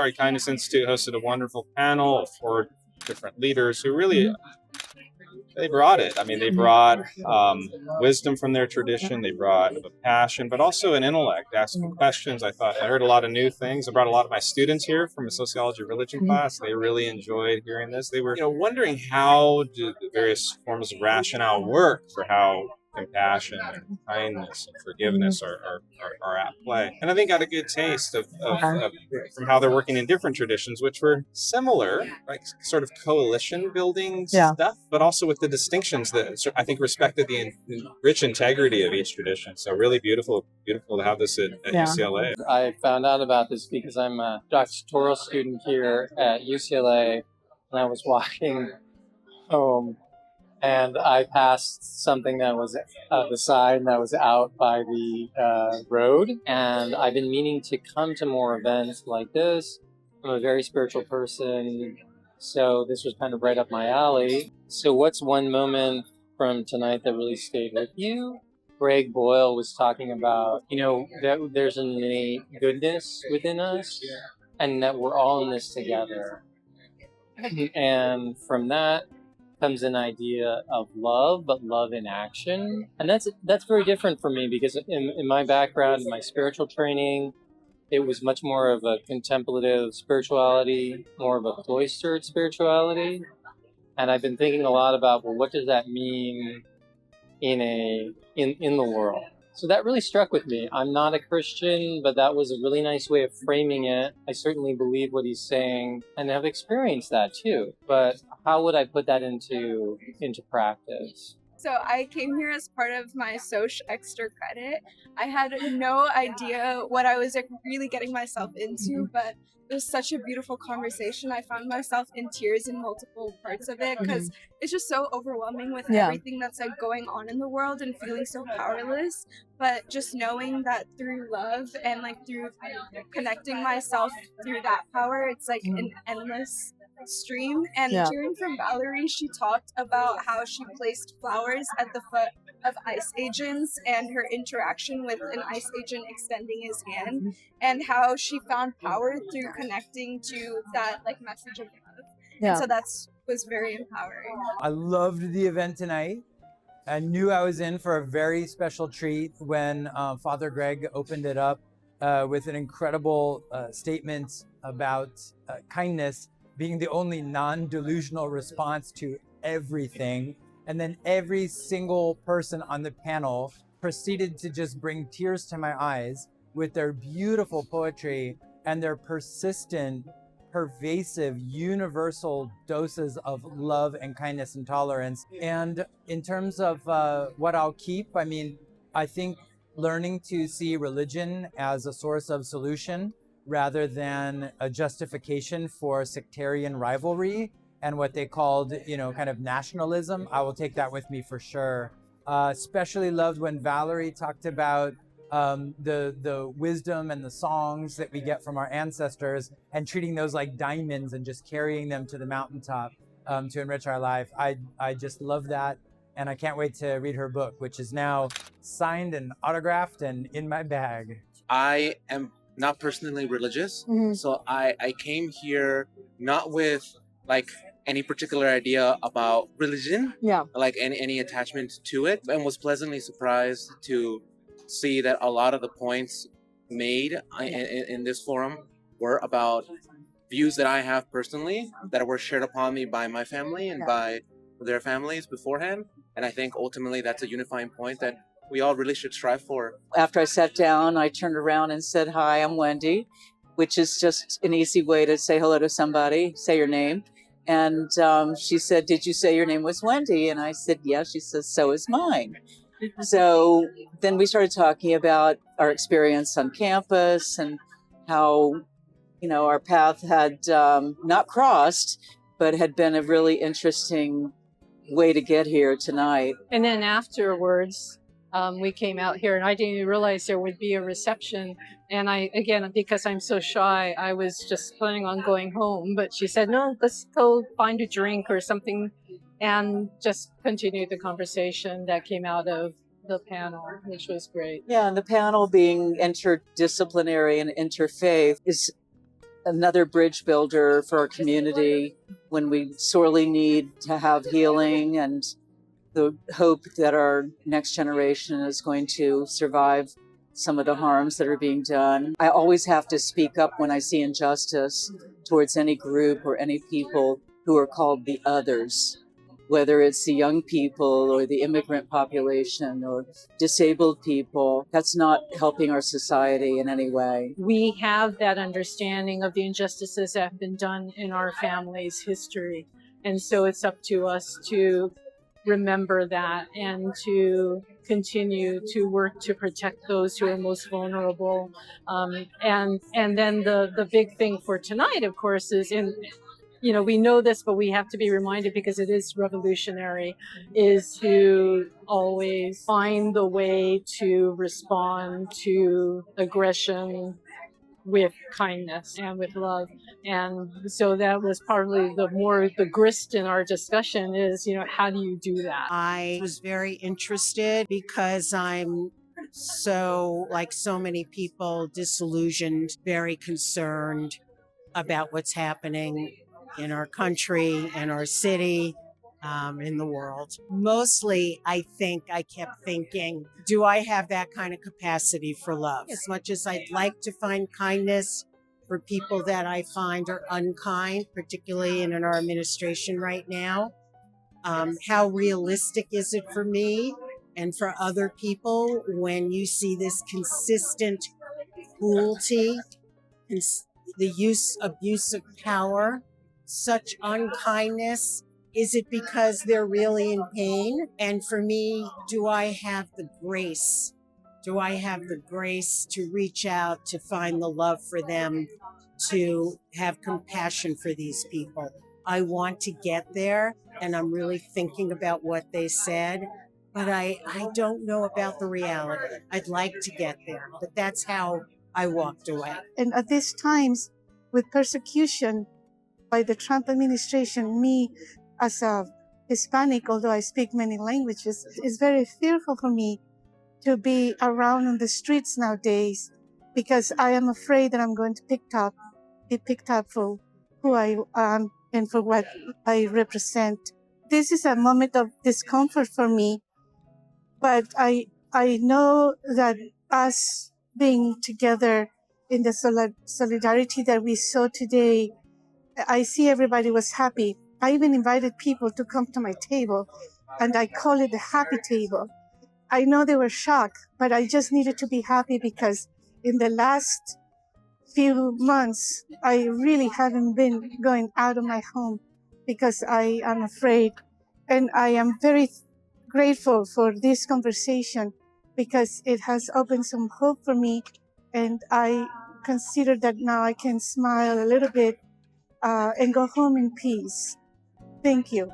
Bedari Kindness Institute hosted a wonderful panel of 4 different leaders who really, they brought it. I mean, they brought wisdom from their tradition. They brought a passion, but also an intellect, asking questions. I heard a lot of new things. I brought a lot of my students here from a sociology religion class. They really enjoyed hearing this. They were, wondering how do the various forms of rationale work for how compassion and kindness and forgiveness are at play. And I think got a good taste of from how they're working in different traditions, which were similar, like sort of coalition building stuff, but also with the distinctions that I think respected the rich integrity of each tradition. So really beautiful to have this at UCLA. I found out about this because I'm a doctoral student here at UCLA, and I was walking home and I passed something that was the sign that was out by the road. And I've been meaning to come to more events like this. I'm a very spiritual person, so this was kind of right up my alley. So what's one moment from tonight that really stayed with you? Greg Boyle was talking about, that there's an innate goodness within us and that we're all in this together. And from that comes an idea of love, but love in action. And that's very different for me because in my background, in my spiritual training, it was much more of a contemplative spirituality, more of a cloistered spirituality. And I've been thinking a lot about, well, what does that mean in the world? So that really struck with me. I'm not a Christian, but that was a really nice way of framing it. I certainly believe what he's saying and have experienced that too. But how would I put that into practice? So I came here as part of my Soc Extra Credit. I had no idea what I was really getting myself into, but it was such a beautiful conversation. I found myself in tears in multiple parts of it because it's just so overwhelming with everything that's going on in the world and feeling so powerless. But just knowing that through love and through connecting myself through that power, it's an endless stream. And hearing from Valarie, she talked about how she placed flowers at the foot of ice agents and her interaction with an ice agent extending his hand, and how she found power through connecting to that message of love. And so was very empowering. I loved the event tonight. I knew I was in for a very special treat when Father Greg opened it up with an incredible statement about kindness being the only non-delusional response to everything. And then every single person on the panel proceeded to just bring tears to my eyes with their beautiful poetry and their persistent, pervasive, universal doses of love and kindness and tolerance. And in terms of what I'll keep, I think learning to see religion as a source of solution rather than a justification for sectarian rivalry and what they called, kind of nationalism. I will take that with me for sure. Especially loved when Valarie talked about the wisdom and the songs that we get from our ancestors and treating those like diamonds and just carrying them to the mountaintop to enrich our life. I just love that. And I can't wait to read her book, which is now signed and autographed and in my bag. I am not personally religious, so I came here not with any particular idea about religion, any attachment to it, and was pleasantly surprised to see that a lot of the points made in this forum were about views that I have personally that were shared upon me by my family and by their families beforehand. And I think ultimately that's a unifying point that we all really should strive for. After I sat down, I turned around and said, "Hi, I'm Wendy," which is just an easy way to say hello to somebody, say your name. And she said, "Did you say your name was Wendy?" And I said, "Yes." She says, "So is mine." So then we started talking about our experience on campus and how, our path had not crossed, but had been a really interesting way to get here tonight. And then afterwards, we came out here and I didn't even realize there would be a reception. And again, because I'm so shy, I was just planning on going home. But she said, "No, let's go find a drink or something," and just continue the conversation that came out of the panel, which was great. Yeah, and the panel being interdisciplinary and interfaith is another bridge builder for our community when we sorely need to have healing, and the hope that our next generation is going to survive some of the harms that are being done. I always have to speak up when I see injustice towards any group or any people who are called the others, whether it's the young people or the immigrant population or disabled people. That's not helping our society in any way. We have that understanding of the injustices that have been done in our family's history. And so it's up to us to remember that and to continue to work to protect those who are most vulnerable. And then the big thing for tonight, of course, is we know this, but we have to be reminded because it is revolutionary, is to always find the way to respond to aggression with kindness and with love. And so that was probably the grist in our discussion is, how do you do that? I was very interested because I'm so, like so many people, disillusioned, very concerned about what's happening in our country, in our city, in the world. Mostly, I kept thinking, do I have that kind of capacity for love? As much as I'd like to find kindness for people that I find are unkind, particularly in our administration right now, how realistic is it for me and for other people when you see this consistent cruelty, the abuse of power, such unkindness? Is it because they're really in pain? And for me, do I have the grace? Do I have the grace to reach out, to find the love for them, to have compassion for these people? I want to get there, and I'm really thinking about what they said, but I don't know about the reality. I'd like to get there, but that's how I walked away. And at these times, with persecution by the Trump administration, me as a Hispanic, although I speak many languages, it's very fearful for me to be around on the streets nowadays because I am afraid that I'm going to be picked up for who I am and for what I represent. This is a moment of discomfort for me, but I know that us being together in the solidarity that we saw today, I see everybody was happy. I even invited people to come to my table, and I call it the happy table. I know they were shocked, but I just needed to be happy because in the last few months, I really haven't been going out of my home because I am afraid. And I am very grateful for this conversation because it has opened some hope for me. And I consider that now I can smile a little bit and go home in peace. Thank you.